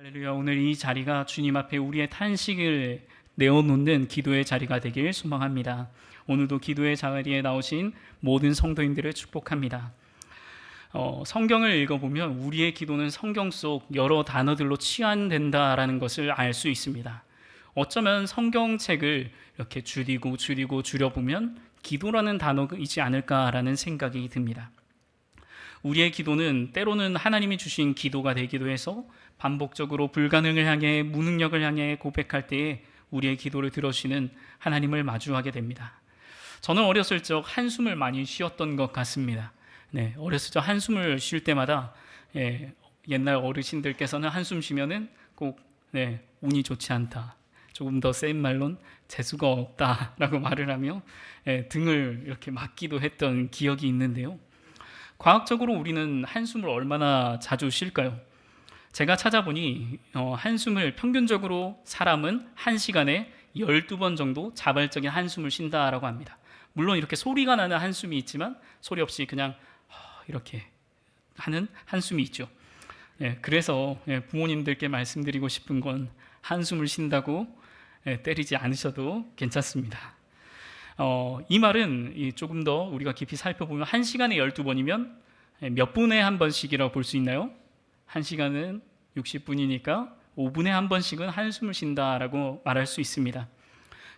할렐루야. 오늘 이 자리가 주님 앞에 우리의 탄식을 내어놓는 기도의 자리가 되길 소망합니다. 오늘도 기도의 자리에 나오신 모든 성도님들을 축복합니다. 성경을 읽어보면 우리의 기도는 성경 속 여러 단어들로 치환된다라는 것을 알 수 있습니다. 어쩌면 성경책을 이렇게 줄여보면 기도라는 단어이지 않을까라는 생각이 듭니다. 우리의 기도는 때로는 하나님이 주신 기도가 되기도 해서 반복적으로 불가능을 향해 무능력을 향해 고백할 때에 우리의 기도를 들어주시는 하나님을 마주하게 됩니다. 저는 어렸을 적 한숨을 많이 쉬었던 것 같습니다. 어렸을 적 한숨을 쉴 때마다 옛날 어르신들께서는 한숨 쉬면은 꼭 운이 좋지 않다, 조금 더 센 말론 재수가 없다라고 말을 하며 등을 이렇게 맞기도 했던 기억이 있는데요. 과학적으로 우리는 한숨을 얼마나 자주 쉴까요? 제가 찾아보니 한숨을 평균적으로 사람은 1시간에 12번 정도 자발적인 한숨을 쉰다라고 합니다. 물론 이렇게 소리가 나는 한숨이 있지만 소리 없이 그냥 이렇게 하는 한숨이 있죠. 그래서 부모님들께 말씀드리고 싶은 건 한숨을 쉰다고 때리지 않으셔도 괜찮습니다. 이 말은 조금 더 우리가 깊이 살펴보면 1시간에 12번이면 몇 분에 한 번씩이라고 볼 수 있나요? 1시간은 60분이니까 5분에 한 번씩은 한숨을 쉰다라고 말할 수 있습니다.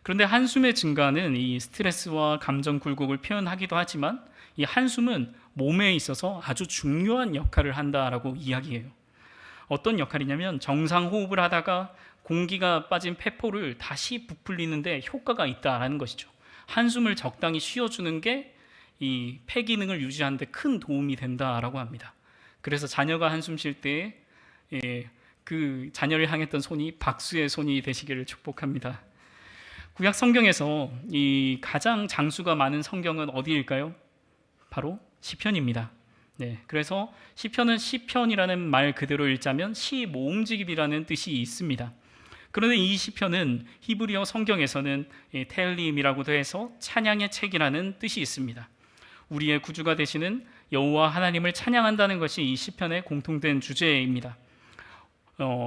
그런데 한숨의 증가는 이 스트레스와 감정 굴곡을 표현하기도 하지만 이 한숨은 몸에 있어서 아주 중요한 역할을 한다라고 이야기해요. 어떤 역할이냐면 정상 호흡을 하다가 공기가 빠진 폐포를 다시 부풀리는데 효과가 있다라는 것이죠. 한숨을 적당히 쉬어주는 게 이 폐 기능을 유지하는 데 큰 도움이 된다라고 합니다. 그래서 자녀가 한숨 쉴 때 그 자녀를 향했던 손이 박수의 손이 되시기를 축복합니다. 구약 성경에서 이 가장 장수가 많은 성경은 어디일까요? 바로 시편입니다. 그래서 시편은 시편이라는 말 그대로 읽자면 시 모음집이라는 뜻이 있습니다. 그런데 이 시편은 히브리어 성경에서는 테일림이라고도 해서 찬양의 책이라는 뜻이 있습니다. 우리의 구주가 되시는 여호와 하나님을 찬양한다는 것이 이 시편의 공통된 주제입니다.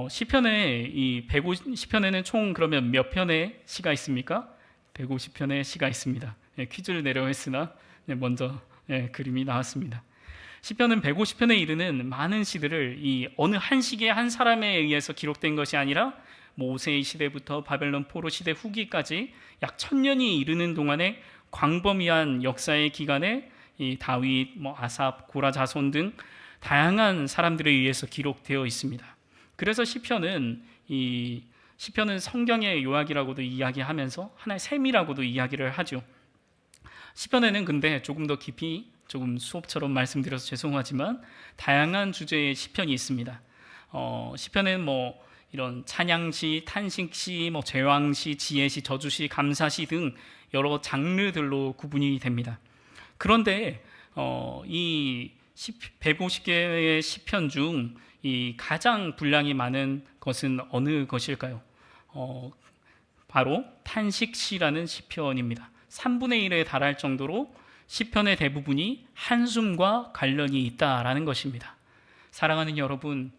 시편에는 총 그러면 몇 편의 시가 있습니까? 150편의 시가 있습니다. 퀴즈를 내려 했으나 먼저 그림이 나왔습니다. 시편은 150편에 이르는 많은 시들을 이 어느 한 시기의 한 사람에 의해서 기록된 것이 아니라 모세의 시대부터 바벨론 포로 시대 후기까지 약 1000년이 이르는 동안에 광범위한 역사의 기간에 이 다윗, 아삽, 고라 자손 등 다양한 사람들에 의해서 기록되어 있습니다. 그래서 시편은 성경의 요약이라고도 이야기하면서 하나의 셈이라고도 이야기를 하죠. 시편에는 근데 조금 더 깊이 조금 수업처럼 말씀드려서 죄송하지만 다양한 주제의 시편이 있습니다. 시편에는 이런 찬양시, 탄식시, 제왕시, 지혜시, 저주시, 감사시 등 여러 장르들로 구분이 됩니다. 그런데 이 150개의 시편 중 이 가장 분량이 많은 것은 어느 것일까요? 바로 탄식시라는 시편입니다. 3분의 1에 달할 정도로 시편의 대부분이 한숨과 관련이 있다라는 것입니다. 사랑하는 여러분,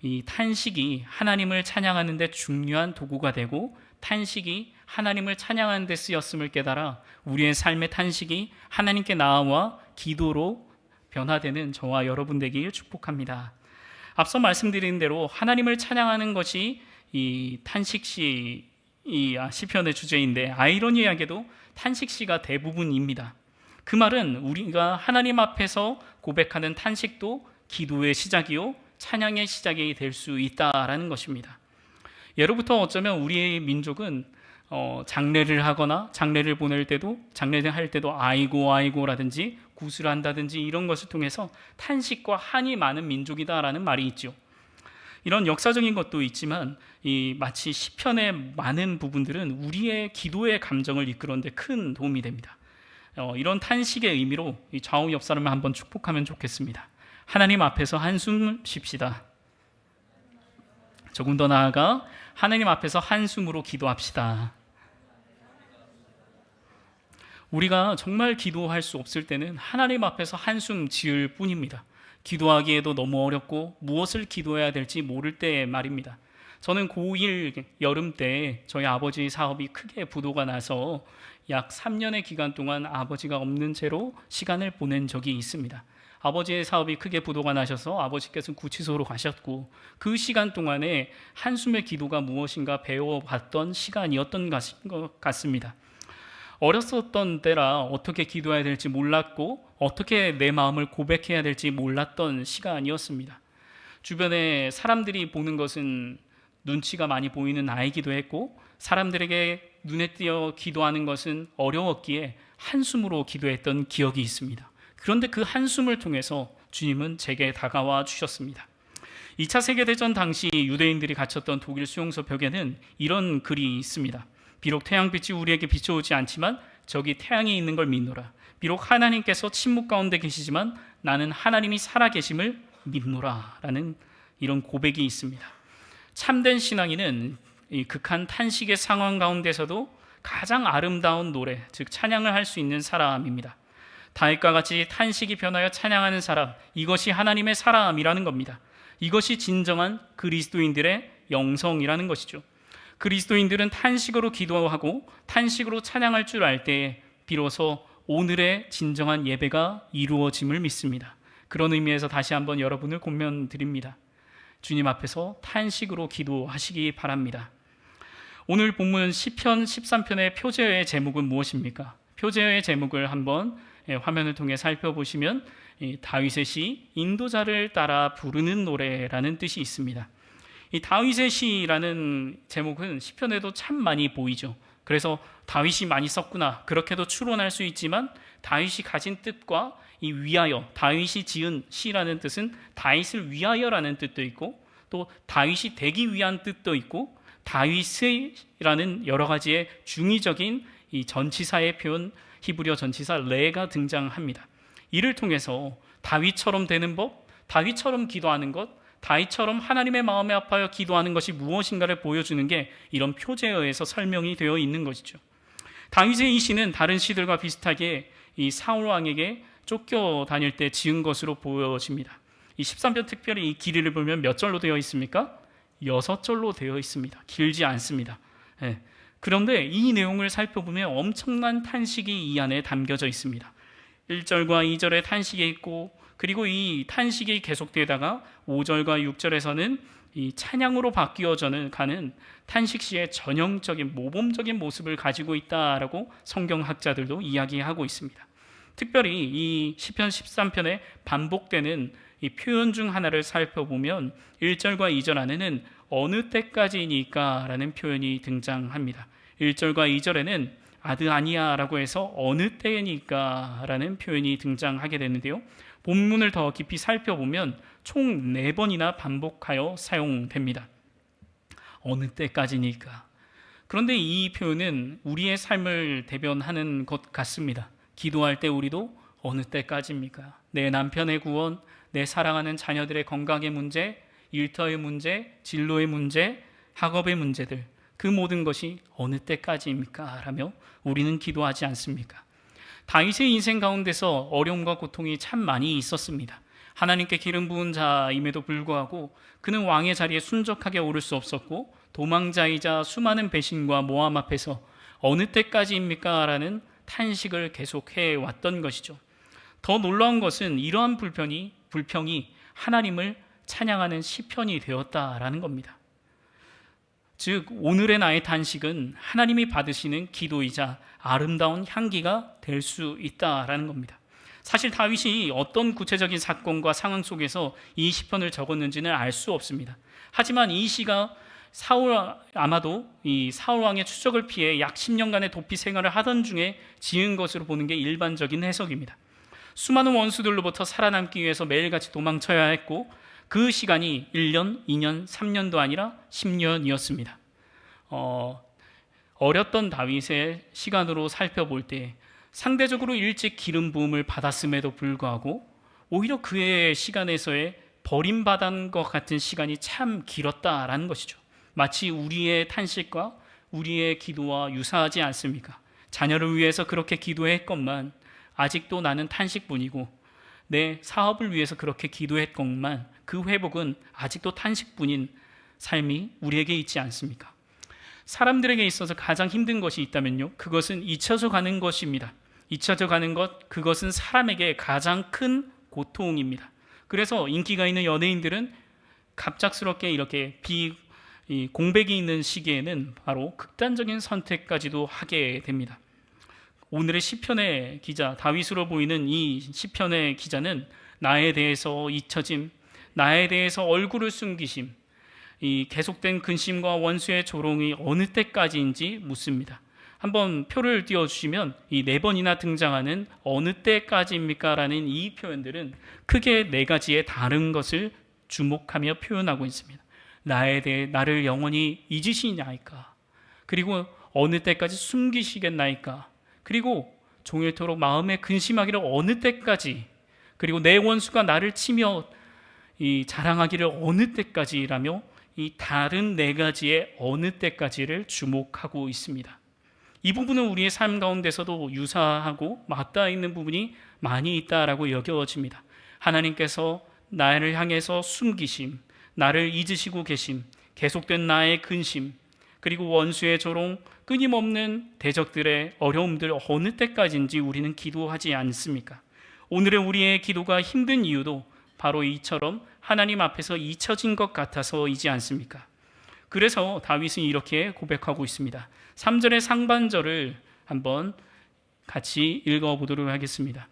이 탄식이 하나님을 찬양하는 데 중요한 도구가 되고 탄식이 하나님을 찬양하는 데 쓰였음을 깨달아 우리의 삶의 탄식이 하나님께 나아와 기도로 변화되는 저와 여러분 되길 축복합니다. 앞서 말씀드린 대로 하나님을 찬양하는 것이 이 탄식시, 시편의 주제인데 아이러니하게도 탄식시가 대부분입니다. 그 말은 우리가 하나님 앞에서 고백하는 탄식도 기도의 시작이요 찬양의 시작이 될 수 있다라는 것입니다. 예로부터 어쩌면 우리의 민족은 장례를 하거나 장례를 보낼 때도 장례를 할 때도 아이고라든지 구슬을 한다든지 이런 것을 통해서 탄식과 한이 많은 민족이다라는 말이 있죠. 이런 역사적인 것도 있지만 마치 시편의 많은 부분들은 우리의 기도의 감정을 이끌어내는 데 큰 도움이 됩니다. 이런 탄식의 의미로 좌우 옆 사람을 한번 축복하면 좋겠습니다. 하나님 앞에서 한숨 쉽시다. 조금 더 나아가 하나님 앞에서 한숨으로 기도합시다. 우리가 정말 기도할 수 없을 때는 하나님 앞에서 한숨 지을 뿐입니다. 기도하기에도 너무 어렵고 무엇을 기도해야 될지 모를 때 말입니다. 저는 고1 여름 때 저희 아버지 사업이 크게 부도가 나서 약 3년의 기간 동안 아버지가 없는 채로 시간을 보낸 적이 있습니다. 아버지의 사업이 크게 부도가 나셔서 아버지께서는 구치소로 가셨고, 그 시간 동안에 한숨의 기도가 무엇인가 배워봤던 시간이었던 것 같습니다. 어렸었던 때라 어떻게 기도해야 될지 몰랐고 어떻게 내 마음을 고백해야 될지 몰랐던 시간이었습니다. 주변에 사람들이 보는 것은 눈치가 많이 보이는 나이기도 했고, 사람들에게 눈에 띄어 기도하는 것은 어려웠기에 한숨으로 기도했던 기억이 있습니다. 그런데 그 한숨을 통해서 주님은 제게 다가와 주셨습니다. 2차 세계대전 당시 유대인들이 갇혔던 독일 수용소 벽에는 이런 글이 있습니다. 비록 태양빛이 우리에게 비춰오지 않지만 저기 태양이 있는 걸 믿노라. 비록 하나님께서 침묵 가운데 계시지만 나는 하나님이 살아계심을 믿노라 라는 이런 고백이 있습니다. 참된 신앙인은 이 극한 탄식의 상황 가운데서도 가장 아름다운 노래, 즉 찬양을 할 수 있는 사람입니다. 다윗과 같이 탄식이 변하여 찬양하는 사람, 이것이 하나님의 사람이라는 겁니다. 이것이 진정한 그리스도인들의 영성이라는 것이죠. 그리스도인들은 탄식으로 기도하고 탄식으로 찬양할 줄 알 때에 비로소 오늘의 진정한 예배가 이루어짐을 믿습니다. 그런 의미에서 다시 한번 여러분을 권면드립니다. 주님 앞에서 탄식으로 기도하시기 바랍니다. 오늘 본문 시편 13편의 표제어의 제목은 무엇입니까? 표제어의 제목을 한번 화면을 통해 살펴보시면 다윗의 시 인도자를 따라 부르는 노래라는 뜻이 있습니다. 이 다윗의 시라는 제목은 시편에도 참 많이 보이죠. 그래서 다윗이 많이 썼구나 그렇게도 추론할 수 있지만, 다윗이 가진 뜻과 이 위하여, 다윗이 지은 시라는 뜻은 다윗을 위하여라는 뜻도 있고, 또 다윗이 되기 위한 뜻도 있고, 다윗이라는 여러 가지의 중의적인 이 전치사의 표현, 히브리어 전치사 레가 등장합니다. 이를 통해서 다윗처럼 되는 법, 다윗처럼 기도하는 것, 다윗처럼 하나님의 마음에 아파요 기도하는 것이 무엇인가를 보여주는 게 이런 표제어에서 설명이 되어 있는 것이죠. 다윗의 이 시는 다른 시들과 비슷하게 이 사울 왕에게 쫓겨 다닐 때 지은 것으로 보여집니다. 이 13편 특별히 이 길이를 보면 몇 절로 되어 있습니까? 6절로 되어 있습니다. 길지 않습니다. 그런데 이 내용을 살펴보면 엄청난 탄식이 이 안에 담겨져 있습니다. 1절과 2절에 탄식이 있고, 그리고 이 탄식이 계속되다가 5절과 6절에서는 이 찬양으로 바뀌어져는 가는 탄식시의 전형적인 모범적인 모습을 가지고 있다라고 성경학자들도 이야기하고 있습니다. 특별히 이 시편 13편에 반복되는 이 표현 중 하나를 살펴보면 1절과 2절 안에는 어느 때까지니까 라는 표현이 등장합니다. 1절과 2절에는 아드아니야 라고 해서 어느 때니까 라는 표현이 등장하게 되는데요, 본문을 더 깊이 살펴보면 총 4번이나 반복하여 사용됩니다. 어느 때까지니까. 그런데 이 표현은 우리의 삶을 대변하는 것 같습니다. 기도할 때 우리도 어느 때까지입니까? 내 남편의 구원, 내 사랑하는 자녀들의 건강의 문제, 일터의 문제, 진로의 문제, 학업의 문제들, 그 모든 것이 어느 때까지입니까? 라며 우리는 기도하지 않습니까? 다윗의 인생 가운데서 어려움과 고통이 참 많이 있었습니다. 하나님께 기름 부은 자임에도 불구하고 그는 왕의 자리에 순적하게 오를 수 없었고, 도망자이자 수많은 배신과 모함 앞에서 어느 때까지입니까? 라는 탄식을 계속해 왔던 것이죠. 더 놀라운 것은 이러한 불평이 하나님을 찬양하는 시편이 되었다라는 겁니다. 즉 오늘의 나의 탄식은 하나님이 받으시는 기도이자 아름다운 향기가 될 수 있다라는 겁니다. 사실 다윗이 어떤 구체적인 사건과 상황 속에서 이 시편을 적었는지는 알 수 없습니다. 하지만 이 시가 아마도 이 사울 왕의 추적을 피해 약 10년간의 도피 생활을 하던 중에 지은 것으로 보는 게 일반적인 해석입니다. 수많은 원수들로부터 살아남기 위해서 매일같이 도망쳐야 했고, 그 시간이 1년, 2년, 3년도 아니라 10년이었습니다. 어렸던 다윗의 시간으로 살펴볼 때 상대적으로 일찍 기름 부음을 받았음에도 불구하고 오히려 그의 시간에서의 버림받은 것 같은 시간이 참 길었다라는 것이죠. 마치 우리의 탄식과 우리의 기도와 유사하지 않습니까? 자녀를 위해서 그렇게 기도했건만 아직도 나는 탄식뿐이고, 내 사업을 위해서 그렇게 기도했건만 그 회복은 아직도 탄식뿐인 삶이 우리에게 있지 않습니까? 사람들에게 있어서 가장 힘든 것이 있다면요, 그것은 잊혀져 가는 것입니다. 잊혀져 가는 것, 그것은 사람에게 가장 큰 고통입니다. 그래서 인기가 있는 연예인들은 갑작스럽게 이렇게 공백이 있는 시기에는 바로 극단적인 선택까지도 하게 됩니다. 오늘의 시편의 기자, 다윗으로 보이는 이 시편의 기자는 나에 대해서 잊혀짐, 나에 대해서 얼굴을 숨기심, 이 계속된 근심과 원수의 조롱이 어느 때까지인지 묻습니다. 한번 표를 띄워주시면 이 4번이나 등장하는 어느 때까지입니까? 라는 이 표현들은 크게 4가지의 다른 것을 주목하며 표현하고 있습니다. 나에 대해 나를 영원히 잊으시나이까? 그리고 어느 때까지 숨기시겠나이까? 그리고 종일토록 마음에 근심하기를 어느 때까지? 그리고 내 원수가 나를 치며 자랑하기를 어느 때까지라며 이 다른 4가지의 어느 때까지를 주목하고 있습니다. 이 부분은 우리의 삶 가운데서도 유사하고 맞닿아 있는 부분이 많이 있다라고 여겨집니다. 하나님께서 나를 향해서 숨기심, 나를 잊으시고 계심, 계속된 나의 근심, 그리고 원수의 조롱, 끊임없는 대적들의 어려움들 어느 때까지인지 우리는 기도하지 않습니까? 오늘의 우리의 기도가 힘든 이유도 바로 이처럼 하나님 앞에서 잊혀진 것 같아서이지 않습니까? 그래서 다윗은 이렇게 고백하고 있습니다. 3절의 상반절을 한번 같이 읽어보도록 하겠습니다.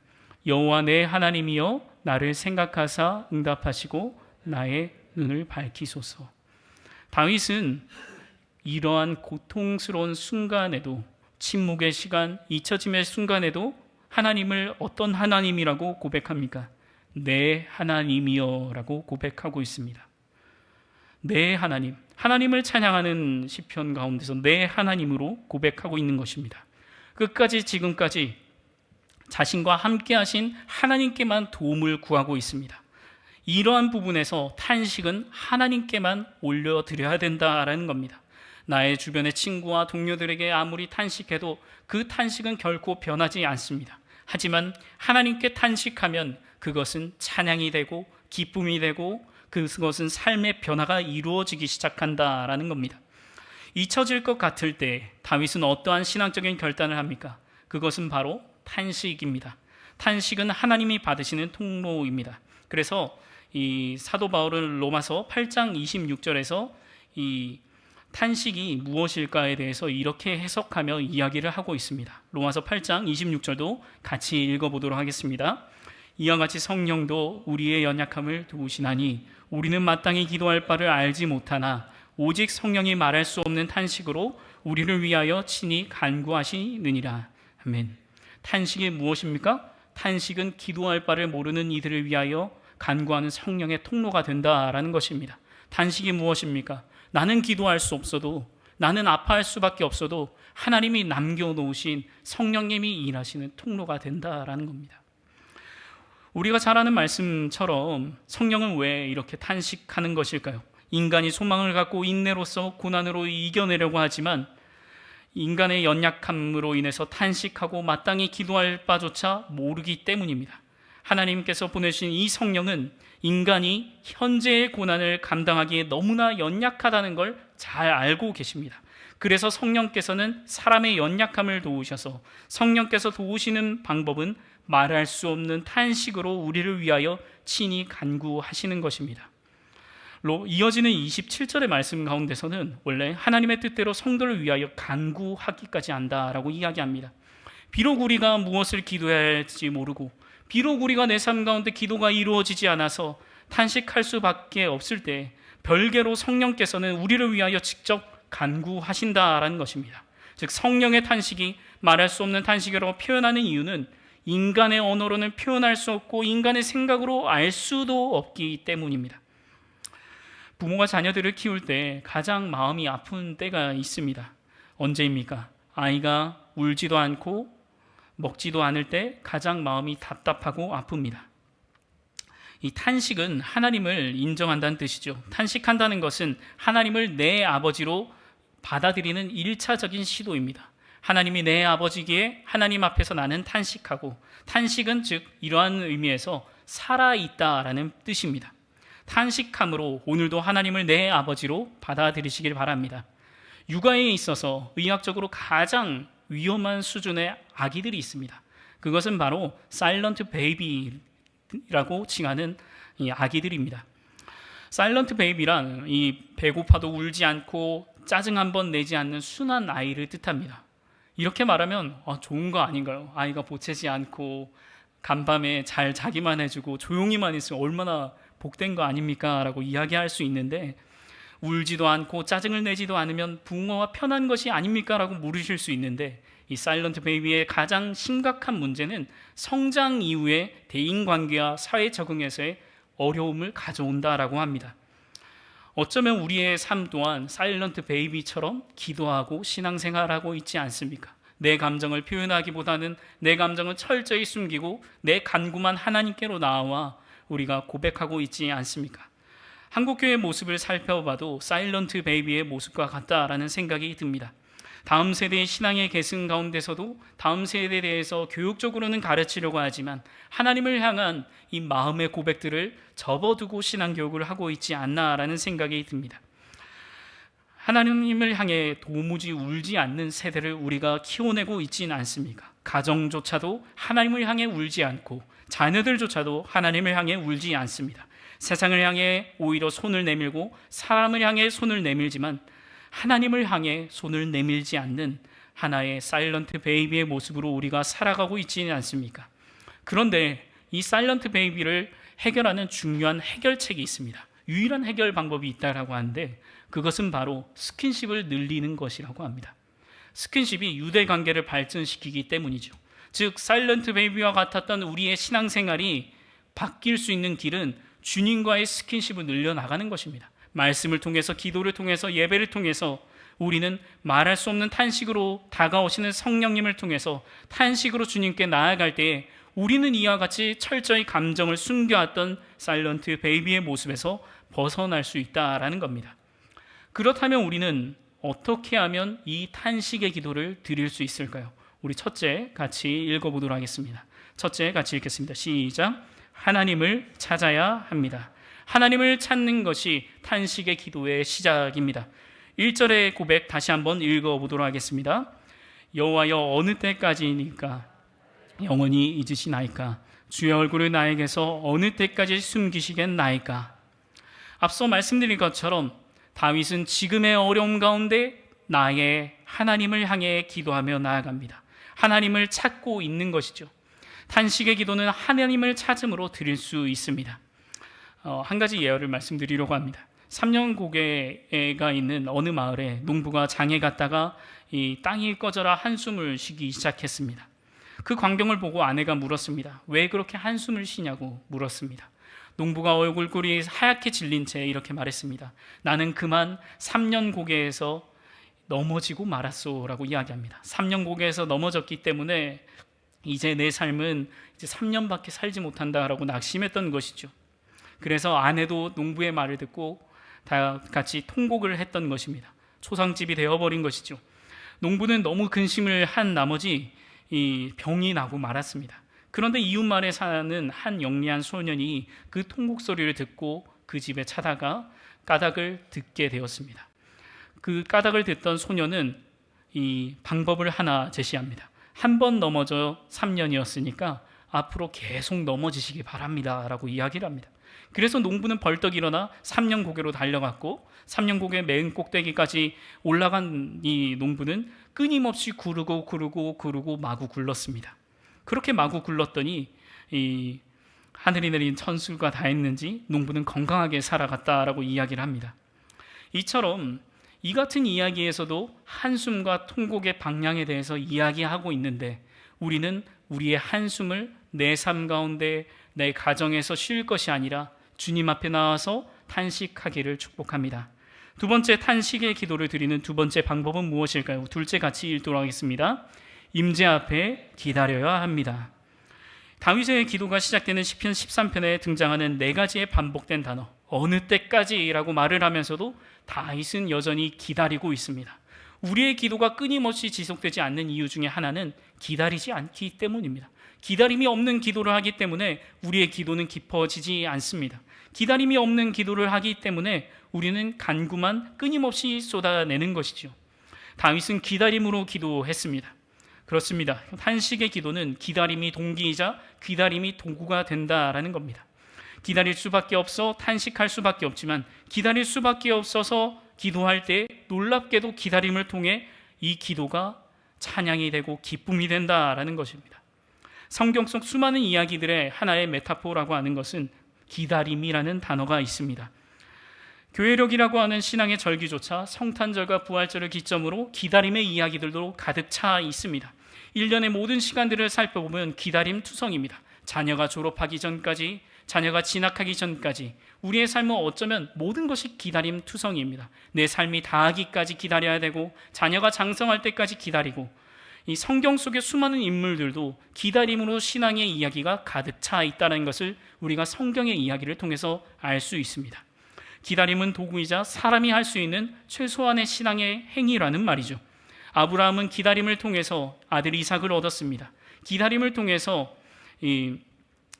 여호와 내 하나님이여 나를 생각하사 응답하시고 나의 눈을 밝히소서. 다윗은 이러한 고통스러운 순간에도, 침묵의 시간, 잊혀짐의 순간에도 하나님을 어떤 하나님이라고 고백합니까? 내 하나님이여 라고 고백하고 있습니다. 내 하나님, 하나님을 찬양하는 시편 가운데서 내 하나님으로 고백하고 있는 것입니다. 끝까지 지금까지 자신과 함께 하신 하나님께만 도움을 구하고 있습니다. 이러한 부분에서 탄식은 하나님께만 올려드려야 된다라는 겁니다. 나의 주변의 친구와 동료들에게 아무리 탄식해도 그 탄식은 결코 변하지 않습니다. 하지만 하나님께 탄식하면 그것은 찬양이 되고 기쁨이 되고 그것은 삶의 변화가 이루어지기 시작한다라는 겁니다. 잊혀질 것 같을 때 다윗은 어떠한 신앙적인 결단을 합니까? 그것은 바로 탄식입니다. 탄식은 하나님이 받으시는 통로입니다. 그래서 이 사도 바울은 로마서 8장 26절에서 이 탄식이 무엇일까에 대해서 이렇게 해석하며 이야기를 하고 있습니다. 로마서 8장 26절도 같이 읽어보도록 하겠습니다. 이와 같이 성령도 우리의 연약함을 도우시나니 우리는 마땅히 기도할 바를 알지 못하나 오직 성령이 말할 수 없는 탄식으로 우리를 위하여 친히 간구하시느니라. 아멘. 탄식이 무엇입니까? 탄식은 기도할 바를 모르는 이들을 위하여 간구하는 성령의 통로가 된다라는 것입니다. 탄식이 무엇입니까? 나는 기도할 수 없어도, 나는 아파할 수밖에 없어도 하나님이 남겨놓으신 성령님이 일하시는 통로가 된다라는 겁니다. 우리가 잘 아는 말씀처럼 성령은 왜 이렇게 탄식하는 것일까요? 인간이 소망을 갖고 인내로서 고난으로 이겨내려고 하지만 인간의 연약함으로 인해서 탄식하고 마땅히 기도할 바조차 모르기 때문입니다. 하나님께서 보내신 이 성령은 인간이 현재의 고난을 감당하기에 너무나 연약하다는 걸 잘 알고 계십니다. 그래서 성령께서는 사람의 연약함을 도우셔서 성령께서 도우시는 방법은 말할 수 없는 탄식으로 우리를 위하여 친히 간구하시는 것입니다. 이어지는 27절의 말씀 가운데서는 원래 하나님의 뜻대로 성도를 위하여 간구하기까지 한다라고 이야기합니다. 비록 우리가 무엇을 기도해야 할지 모르고 비록 우리가 내 삶 가운데 기도가 이루어지지 않아서 탄식할 수밖에 없을 때 별개로 성령께서는 우리를 위하여 직접 간구하신다라는 것입니다. 즉 성령의 탄식이 말할 수 없는 탄식이라고 표현하는 이유는 인간의 언어로는 표현할 수 없고 인간의 생각으로 알 수도 없기 때문입니다. 부모가 자녀들을 키울 때 가장 마음이 아픈 때가 있습니다. 언제입니까? 아이가 울지도 않고 먹지도 않을 때 가장 마음이 답답하고 아픕니다. 이 탄식은 하나님을 인정한다는 뜻이죠. 탄식한다는 것은 하나님을 내 아버지로 받아들이는 1차적인 시도입니다. 하나님이 내 아버지기에 하나님 앞에서 나는 탄식하고, 탄식은 즉 이러한 의미에서 살아있다라는 뜻입니다. 탄식함으로 오늘도 하나님을 내 아버지로 받아들이시길 바랍니다. 육아에 있어서 의학적으로 가장 위험한 수준의 아기들이 있습니다. 그것은 바로 사일런트 베이비라고 칭하는 이 아기들입니다. 사일런트 베이비란 이 배고파도 울지 않고 짜증 한번 내지 않는 순한 아이를 뜻합니다. 이렇게 말하면 좋은 거 아닌가요? 아이가 보채지 않고 간밤에 잘 자기만 해주고 조용히만 있으면 얼마나 복된 거 아닙니까? 라고 이야기할 수 있는데, 울지도 않고 짜증을 내지도 않으면 부모와 편한 것이 아닙니까? 라고 물으실 수 있는데, 이 사일런트 베이비의 가장 심각한 문제는 성장 이후의 대인관계와 사회 적응에서의 어려움을 가져온다라고 합니다. 어쩌면 우리의 삶 또한 사일런트 베이비처럼 기도하고 신앙생활하고 있지 않습니까? 내 감정을 표현하기보다는 내 감정을 철저히 숨기고 내 간구만 하나님께로 나아와 우리가 고백하고 있지 않습니까? 한국교회의 모습을 살펴봐도 사일런트 베이비의 모습과 같다라는 생각이 듭니다. 다음 세대의 신앙의 계승 가운데서도 다음 세대에 대해서 교육적으로는 가르치려고 하지만 하나님을 향한 이 마음의 고백들을 접어두고 신앙교육을 하고 있지 않나라는 생각이 듭니다. 하나님을 향해 도무지 울지 않는 세대를 우리가 키워내고 있지는 않습니까? 가정조차도 하나님을 향해 울지 않고 자녀들조차도 하나님을 향해 울지 않습니다. 세상을 향해 오히려 손을 내밀고 사람을 향해 손을 내밀지만 하나님을 향해 손을 내밀지 않는 하나의 사일런트 베이비의 모습으로 우리가 살아가고 있지는 않습니까? 그런데 이 사일런트 베이비를 해결하는 중요한 해결책이 있습니다. 유일한 해결 방법이 있다고 하는데 그것은 바로 스킨십을 늘리는 것이라고 합니다. 스킨십이 유대 관계를 발전시키기 때문이죠. 즉 사일런트 베이비와 같았던 우리의 신앙생활이 바뀔 수 있는 길은 주님과의 스킨십을 늘려나가는 것입니다. 말씀을 통해서, 기도를 통해서, 예배를 통해서 우리는 말할 수 없는 탄식으로 다가오시는 성령님을 통해서 탄식으로 주님께 나아갈 때에 우리는 이와 같이 철저히 감정을 숨겨왔던 사일런트 베이비의 모습에서 벗어날 수 있다라는 겁니다. 그렇다면 우리는 어떻게 하면 이 탄식의 기도를 드릴 수 있을까요? 우리 첫째 같이 읽어보도록 하겠습니다. 첫째 같이 읽겠습니다. 시작. 하나님을 찾아야 합니다. 하나님을 찾는 것이 탄식의 기도의 시작입니다. 1절의 고백 다시 한번 읽어보도록 하겠습니다. 여호와여 어느 때까지니까 영원히 잊으시나이까? 주의 얼굴을 나에게서 어느 때까지 숨기시겠나이까? 앞서 말씀드린 것처럼 다윗은 지금의 어려움 가운데 나의 하나님을 향해 기도하며 나아갑니다. 하나님을 찾고 있는 것이죠. 탄식의 기도는 하나님을 찾음으로 드릴 수 있습니다. 한 가지 예화를 말씀드리려고 합니다. 3년고개가 있는 어느 마을에 농부가 장에 갔다가 이 땅이 꺼져라 한숨을 쉬기 시작했습니다. 그 광경을 보고 아내가 물었습니다. 왜 그렇게 한숨을 쉬냐고 물었습니다. 농부가 얼굴이 하얗게 질린 채 이렇게 말했습니다. 나는 그만 3년고개에서 넘어지고 말았소라고 이야기합니다. 3년고개에서 넘어졌기 때문에 이제 내 삶은 이제 3년밖에 살지 못한다라고 낙심했던 것이죠. 그래서 아내도 농부의 말을 듣고 다 같이 통곡을 했던 것입니다. 초상집이 되어버린 것이죠. 농부는 너무 근심을 한 나머지 이 병이 나고 말았습니다. 그런데 이웃마을에 사는 한 영리한 소년이 그 통곡 소리를 듣고 그 집에 찾아가 까닭을 듣게 되었습니다. 그 까닭을 듣던 소년은 이 방법을 하나 제시합니다. 한 번 넘어져 3년이었으니까 앞으로 계속 넘어지시기 바랍니다 라고 이야기를 합니다. 그래서 농부는 벌떡 일어나 3년 고개로 달려갔고 3년 고개 맨 꼭대기까지 올라간 이 농부는 끊임없이 구르고 마구 굴렀습니다. 그렇게 마구 굴렀더니 이 하늘이 내린 천수가 다 했는지 농부는 건강하게 살아갔다라고 이야기를 합니다. 이처럼 이 같은 이야기에서도 한숨과 통곡의 방향에 대해서 이야기하고 있는데 우리는 우리의 한숨을 내 삶 가운데 내 가정에서 쉴 것이 아니라 주님 앞에 나와서 탄식하기를 축복합니다. 두 번째 탄식의 기도를 드리는 두 번째 방법은 무엇일까요? 둘째 같이 읽도록 하겠습니다. 임재 앞에 기다려야 합니다. 다윗의 기도가 시작되는 시편 13편에 등장하는 네 가지의 반복된 단어 어느 때까지라고 말을 하면서도 다윗은 여전히 기다리고 있습니다. 우리의 기도가 끊임없이 지속되지 않는 이유 중에 하나는 기다리지 않기 때문입니다. 기다림이 없는 기도를 하기 때문에 우리의 기도는 깊어지지 않습니다. 기다림이 없는 기도를 하기 때문에 우리는 간구만 끊임없이 쏟아내는 것이죠. 다윗은 기다림으로 기도했습니다. 그렇습니다. 탄식의 기도는 기다림이 동기이자 기다림이 도구가 된다라는 겁니다. 기다릴 수밖에 없어 탄식할 수밖에 없지만 기다릴 수밖에 없어서 기도할 때 놀랍게도 기다림을 통해 이 기도가 찬양이 되고 기쁨이 된다라는 것입니다. 성경 속 수많은 이야기들의 하나의 메타포라고 하는 것은 기다림이라는 단어가 있습니다. 교회력이라고 하는 신앙의 절기조차 성탄절과 부활절을 기점으로 기다림의 이야기들도 가득 차 있습니다. 1년의 모든 시간들을 살펴보면 기다림 투성입니다. 자녀가 졸업하기 전까지, 자녀가 진학하기 전까지 우리의 삶은 어쩌면 모든 것이 기다림 투성입니다. 내 삶이 다하기까지 기다려야 되고 자녀가 장성할 때까지 기다리고, 이 성경 속의 수많은 인물들도 기다림으로 신앙의 이야기가 가득 차 있다는 것을 우리가 성경의 이야기를 통해서 알 수 있습니다. 기다림은 도구이자 사람이 할 수 있는 최소한의 신앙의 행위라는 말이죠. 아브라함은 기다림을 통해서 아들 이삭을 얻었습니다. 기다림을 통해서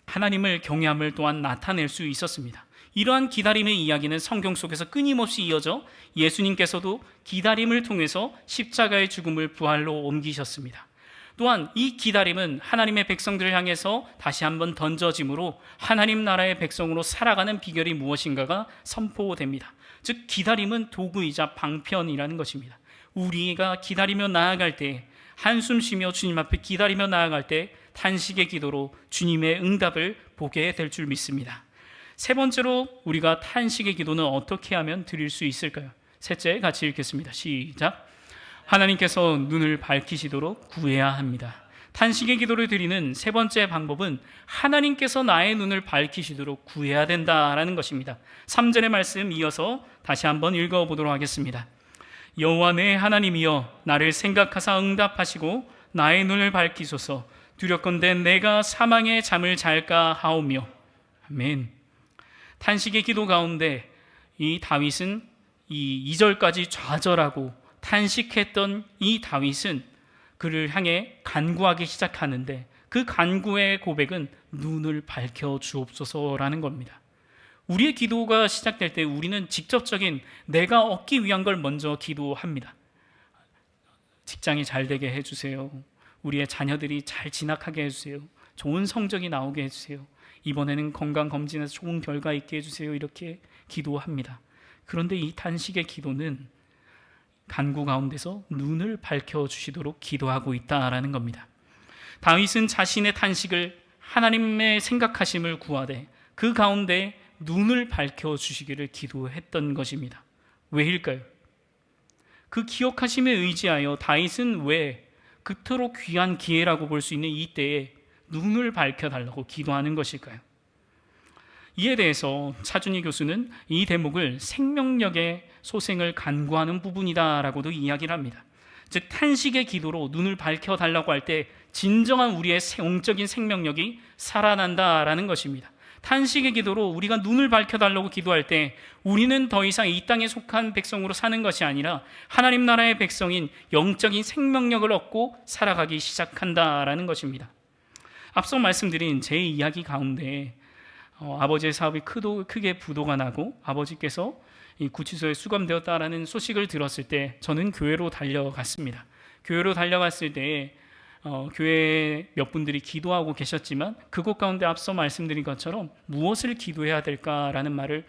하나님을 경외함을 또한 나타낼 수 있었습니다. 이러한 기다림의 이야기는 성경 속에서 끊임없이 이어져 예수님께서도 기다림을 통해서 십자가의 죽음을 부활로 옮기셨습니다. 또한 이 기다림은 하나님의 백성들을 향해서 다시 한번 던져짐으로 하나님 나라의 백성으로 살아가는 비결이 무엇인가가 선포됩니다. 즉 기다림은 도구이자 방편이라는 것입니다. 우리가 기다리며 나아갈 때, 한숨 쉬며 주님 앞에 기다리며 나아갈 때 탄식의 기도로 주님의 응답을 보게 될 줄 믿습니다. 세 번째로 우리가 탄식의 기도는 어떻게 하면 드릴 수 있을까요? 셋째, 같이 읽겠습니다. 시작. 하나님께서 눈을 밝히시도록 구해야 합니다. 탄식의 기도를 드리는 세 번째 방법은 하나님께서 나의 눈을 밝히시도록 구해야 된다라는 것입니다. 3절의 말씀 이어서 다시 한번 읽어보도록 하겠습니다. 여호와 내 하나님이여, 나를 생각하사 응답하시고 나의 눈을 밝히소서. 두렵건대 내가 사망의 잠을 잘까 하오며. 아멘. 탄식의 기도 가운데 이 다윗은 이 2절까지 좌절하고 탄식했던 이 다윗은 그를 향해 간구하기 시작하는데, 그 간구의 고백은 눈을 밝혀 주옵소서라는 겁니다. 우리의 기도가 시작될 때 우리는 직접적인 내가 얻기 위한 걸 먼저 기도합니다. 직장이 잘 되게 해주세요. 우리의 자녀들이 잘 진학하게 해주세요. 좋은 성적이 나오게 해주세요. 이번에는 건강검진에서 좋은 결과 있게 해주세요. 이렇게 기도합니다. 그런데 이 탄식의 기도는 간구 가운데서 눈을 밝혀주시도록 기도하고 있다라는 겁니다. 다윗은 자신의 탄식을 하나님의 생각하심을 구하되 그 가운데 눈을 밝혀주시기를 기도했던 것입니다. 왜일까요? 그 기억하심에 의지하여 다윗은 왜 그토록 귀한 기회라고 볼 수 있는 이때에 눈을 밝혀달라고 기도하는 것일까요? 이에 대해서 차준희 교수는 이 대목을 생명력의 소생을 간구하는 부분이다라고도 이야기를 합니다. 즉 탄식의 기도로 눈을 밝혀달라고 할 때 진정한 우리의 영적인 생명력이 살아난다라는 것입니다. 탄식의 기도로 우리가 눈을 밝혀달라고 기도할 때 우리는 더 이상 이 땅에 속한 백성으로 사는 것이 아니라 하나님 나라의 백성인 영적인 생명력을 얻고 살아가기 시작한다라는 것입니다. 앞서 말씀드린 제 이야기 가운데 아버지의 사업이 크게 부도가 나고 아버지께서 이 구치소에 수감되었다라는 소식을 들었을 때 저는 교회로 달려갔습니다. 교회로 달려갔을 때 교회 몇 분들이 기도하고 계셨지만 그곳 가운데 앞서 말씀드린 것처럼 무엇을 기도해야 될까라는 말을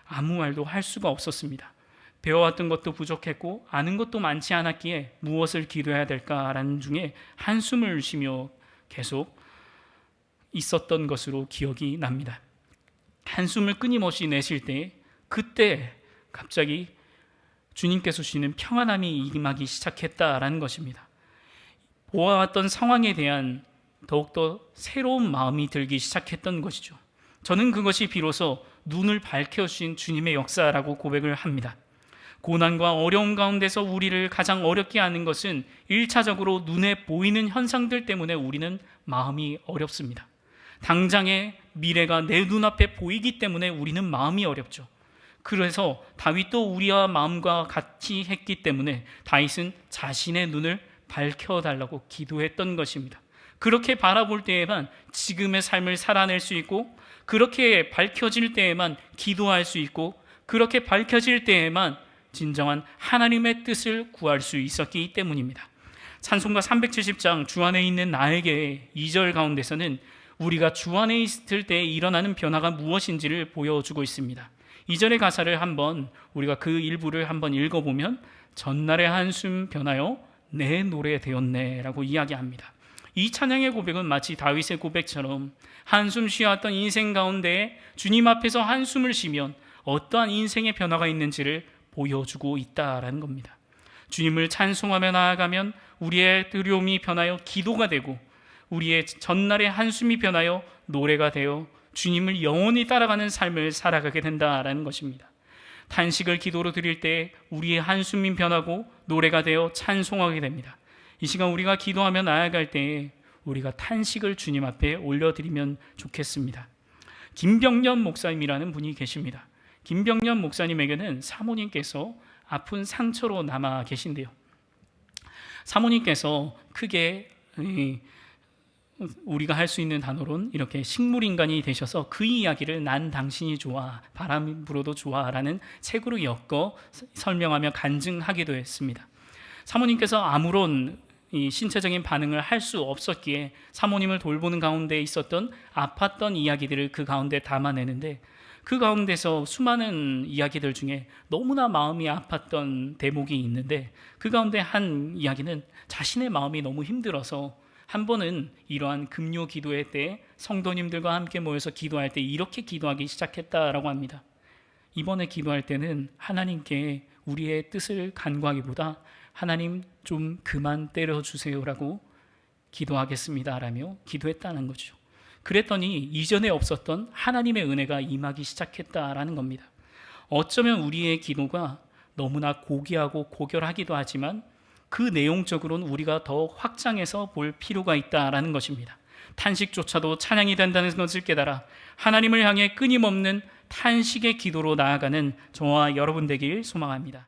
아무 말도 할 수가 없었습니다. 배워왔던 것도 부족했고 아는 것도 많지 않았기에 무엇을 기도해야 될까라는 중에 한숨을 쉬며 계속 있었던 것으로 기억이 납니다. 한숨을 끊임없이 내쉴 때 그때 갑자기 주님께서 주시는 평안함이 임하기 시작했다라는 것입니다. 보아왔던 상황에 대한 더욱더 새로운 마음이 들기 시작했던 것이죠. 저는 그것이 비로소 눈을 밝혀주신 주님의 역사라고 고백을 합니다. 고난과 어려움 가운데서 우리를 가장 어렵게 하는 것은 1차적으로 눈에 보이는 현상들 때문에 우리는 마음이 어렵습니다. 당장의 미래가 내 눈앞에 보이기 때문에 우리는 마음이 어렵죠. 그래서 다윗도 우리와 마음과 같이 했기 때문에 다윗은 자신의 눈을 밝혀달라고 기도했던 것입니다. 그렇게 바라볼 때에만 지금의 삶을 살아낼 수 있고, 그렇게 밝혀질 때에만 기도할 수 있고, 그렇게 밝혀질 때에만 진정한 하나님의 뜻을 구할 수 있었기 때문입니다. 찬송가 370장 주 안에 있는 나에게 2절 가운데서는 우리가 주 안에 있을 때 일어나는 변화가 무엇인지를 보여주고 있습니다. 2절의 가사를 한번 우리가 그 일부를 한번 읽어보면 전날의 한숨 변하여 내 노래 되었네 라고 이야기합니다. 이 찬양의 고백은 마치 다윗의 고백처럼 한숨 쉬었던 인생 가운데 주님 앞에서 한숨을 쉬면 어떠한 인생의 변화가 있는지를 보여주고 있다라는 겁니다. 주님을 찬송하며 나아가면 우리의 두려움이 변하여 기도가 되고, 우리의 전날의 한숨이 변하여 노래가 되어 주님을 영원히 따라가는 삶을 살아가게 된다라는 것입니다. 탄식을 기도로 드릴 때 우리의 한숨이 변하고 노래가 되어 찬송하게 됩니다. 이 시간 우리가 기도하며 나아갈 때 우리가 탄식을 주님 앞에 올려드리면 좋겠습니다. 김병년 목사님이라는 분이 계십니다. 김병년 목사님에게는 사모님께서 아픈 상처로 남아 계신데요, 사모님께서 크게 우리가 할 수 있는 단어로는 이렇게 식물인간이 되셔서 그 이야기를 난 당신이 좋아, 바람 불어도 좋아 라는 책으로 엮어 설명하며 간증하기도 했습니다. 사모님께서 아무런 신체적인 반응을 할 수 없었기에 사모님을 돌보는 가운데 있었던 아팠던 이야기들을 그 가운데 담아내는데, 그 가운데서 수많은 이야기들 중에 너무나 마음이 아팠던 대목이 있는데, 그 가운데 한 이야기는 자신의 마음이 너무 힘들어서 한 번은 이러한 금요 기도회 때 성도님들과 함께 모여서 기도할 때 이렇게 기도하기 시작했다라고 합니다. 이번에 기도할 때는 하나님께 우리의 뜻을 간구하기보다 하나님 좀 그만 때려주세요라고 기도하겠습니다라며 기도했다는 거죠. 그랬더니 이전에 없었던 하나님의 은혜가 임하기 시작했다라는 겁니다. 어쩌면 우리의 기도가 너무나 고귀하고 고결하기도 하지만 그 내용적으로는 우리가 더 확장해서 볼 필요가 있다라는 것입니다. 탄식조차도 찬양이 된다는 것을 깨달아 하나님을 향해 끊임없는 탄식의 기도로 나아가는 저와 여러분 되길 소망합니다.